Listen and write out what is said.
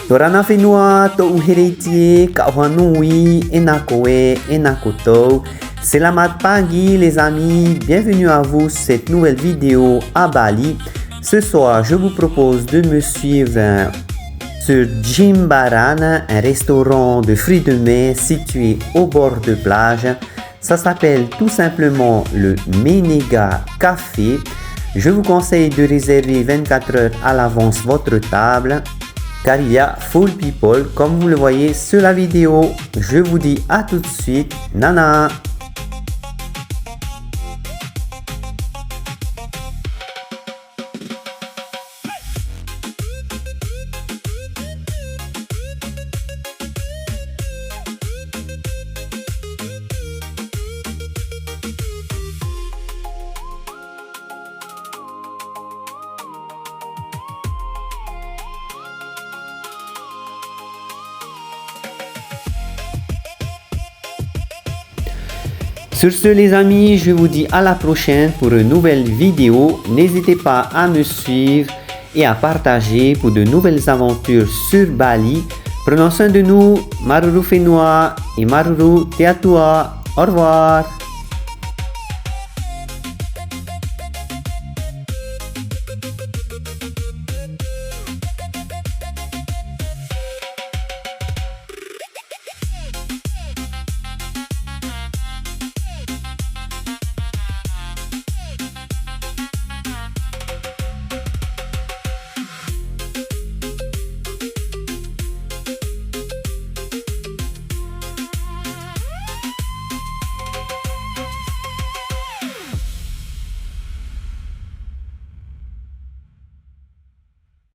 Torana Fenua, to uheriti, kawanui, enakoe, enakoto. Selamat pagi les amis, bienvenue à vous sur cette nouvelle vidéo à Bali. Ce soir, je vous propose de me suivre sur Jimbaran, un restaurant de fruits de mer situé au bord de plage. Ça s'appelle tout simplement le Menega Café. Je vous conseille de réserver 24 heures à l'avance votre table car il y a full people comme vous le voyez sur la vidéo. Je vous dis à tout de suite, nana. Sur ce les amis, je vous dis à la prochaine pour une nouvelle vidéo. N'hésitez pas à me suivre et à partager pour de nouvelles aventures sur Bali. Prenons soin de nous. Maruru Fenua et Maruru Teatua. Au revoir.